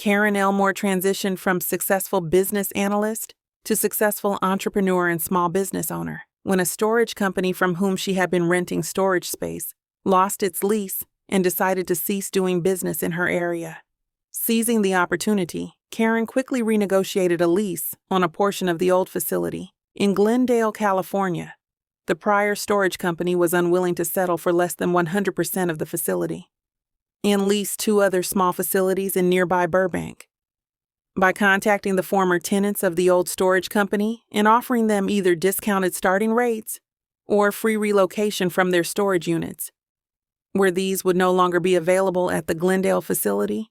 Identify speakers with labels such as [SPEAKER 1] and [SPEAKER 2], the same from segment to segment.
[SPEAKER 1] Karen Elmore transitioned from successful business analyst to successful entrepreneur and small business owner when a storage company from whom she had been renting storage space lost its lease and decided to cease doing business in her area. Seizing the opportunity, Karen quickly renegotiated a lease on a portion of the old facility in Glendale, California. The prior storage company was unwilling to settle for less than 100% of the facility and leased 2 other small facilities in nearby Burbank. By contacting the former tenants of the old storage company and offering them either discounted starting rates or free relocation from their storage units, where these would no longer be available at the Glendale facility,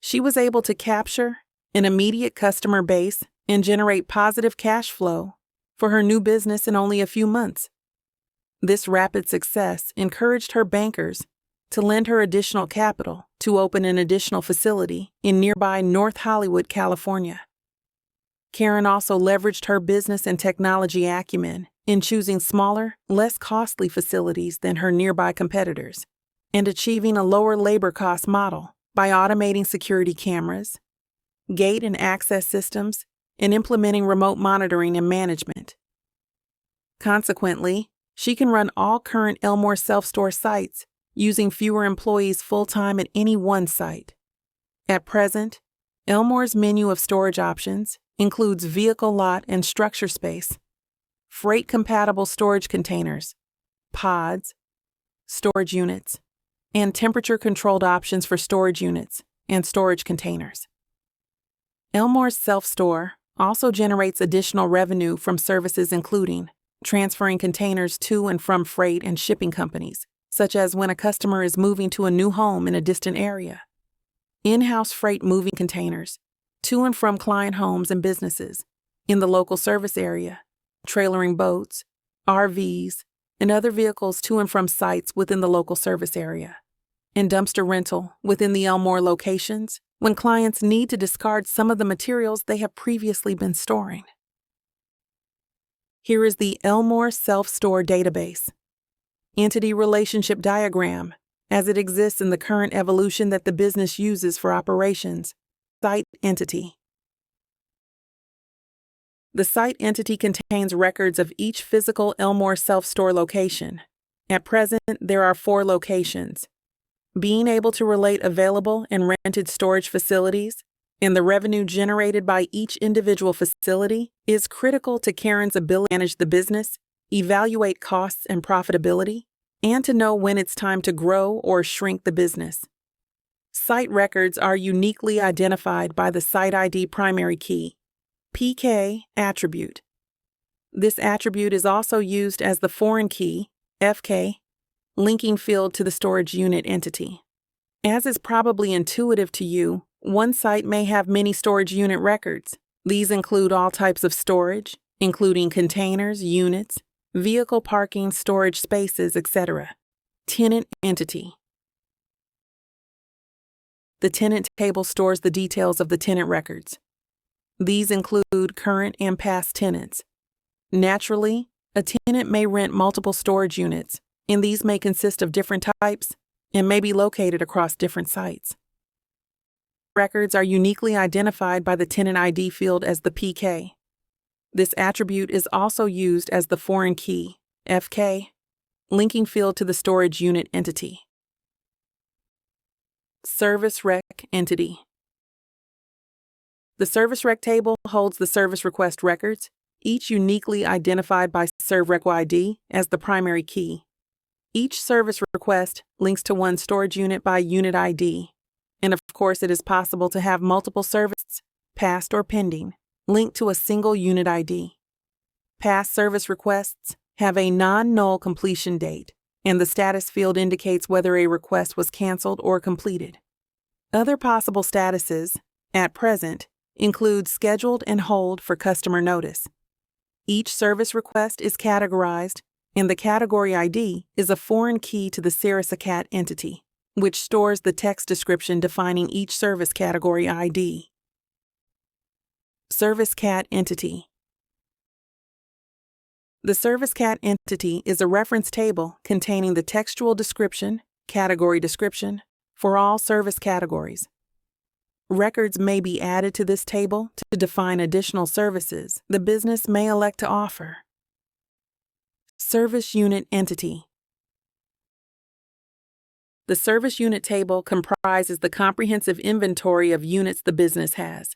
[SPEAKER 1] she was able to capture an immediate customer base and generate positive cash flow for her new business in only a few months. This rapid success encouraged her bankers to lend her additional capital to open an additional facility in nearby North Hollywood, California. Karen also leveraged her business and technology acumen in choosing smaller, less costly facilities than her nearby competitors, and achieving a lower labor cost model by automating security cameras, gate and access systems, and implementing remote monitoring and management. Consequently, she can run all current Elmore Self-Store sites using fewer employees full-time at any one site. At present, Elmore's menu of storage options includes vehicle lot and structure space, freight-compatible storage containers, pods, storage units, and temperature-controlled options for storage units and storage containers. Elmore's Self-Store also generates additional revenue from services including transferring containers to and from freight and shipping companies, such as when a customer is moving to a new home in a distant area, in-house freight moving containers to and from client homes and businesses in the local service area, trailering boats, RVs, and other vehicles to and from sites within the local service area, and dumpster rental within the Elmore locations when clients need to discard some of the materials they have previously been storing. Here is the Elmore Self-Store Database entity relationship diagram as it exists in the current evolution that the business uses for operations. Site entity. The site entity contains records of each physical Elmore Self-Store location. At present, there are 4 locations. Being able to relate available and rented storage facilities and the revenue generated by each individual facility is critical to Karen's ability to manage the business, evaluate costs and profitability, and to know when it's time to grow or shrink the business. Site records are uniquely identified by the Site ID primary key, PK attribute. This attribute is also used as the foreign key, FK, linking field to the storage unit entity. As is probably intuitive to you, one site may have many storage unit records. These include all types of storage, including containers, units, vehicle parking, storage spaces, etc. Tenant entity. The tenant table stores the details of the tenant records. These include current and past tenants. Naturally, a tenant may rent multiple storage units, and these may consist of different types and may be located across different sites. Records are uniquely identified by the tenant ID field as the PK. This attribute is also used as the foreign key, FK, linking field to the storage unit entity. Service Rec entity. The Service Rec table holds the service request records, each uniquely identified by ServReqID as the primary key. Each service request links to one storage unit by unit ID, and of course it is possible to have multiple services, past or pending, linked to a single unit ID. Past service requests have a non-null completion date, and the status field indicates whether a request was canceled or completed. Other possible statuses, at present, include scheduled and hold for customer notice. Each service request is categorized, and the category ID is a foreign key to the CIS-107 entity, which stores the text description defining each service category ID. CIS-107 entity. The CIS-107 entity is a reference table containing the textual description, category description, for all service categories. Records may be added to this table to define additional services the business may elect to offer. Service Unit Entity. The service unit table comprises the comprehensive inventory of units the business has.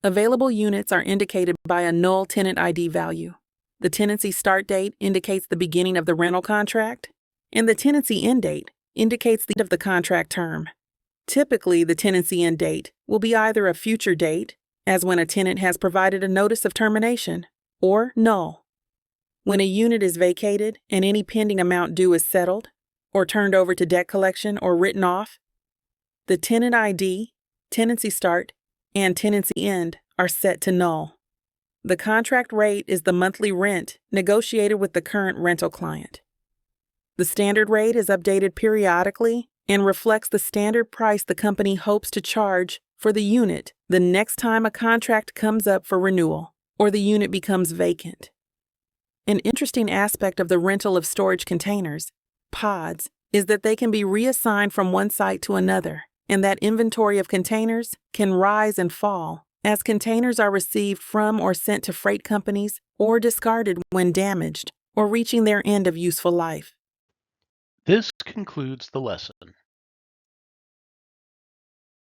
[SPEAKER 1] Available units are indicated by a null tenant ID value. The tenancy start date indicates the beginning of the rental contract, and the tenancy end date indicates the end of the contract term. Typically, the tenancy end date will be either a future date, as when a tenant has provided a notice of termination, or null. When a unit is vacated and any pending amount due is settled, or turned over to debt collection or written off, the tenant ID, tenancy start, and tenancy end are set to null. The contract rate is the monthly rent negotiated with the current rental client. The standard rate is updated periodically and reflects the standard price the company hopes to charge for the unit the next time a contract comes up for renewal or the unit becomes vacant. An interesting aspect of the rental of storage containers, pods, is that they can be reassigned from one site to another, and that inventory of containers can rise and fall as containers are received from or sent to freight companies or discarded when damaged or reaching their end of useful life.
[SPEAKER 2] This concludes the lesson.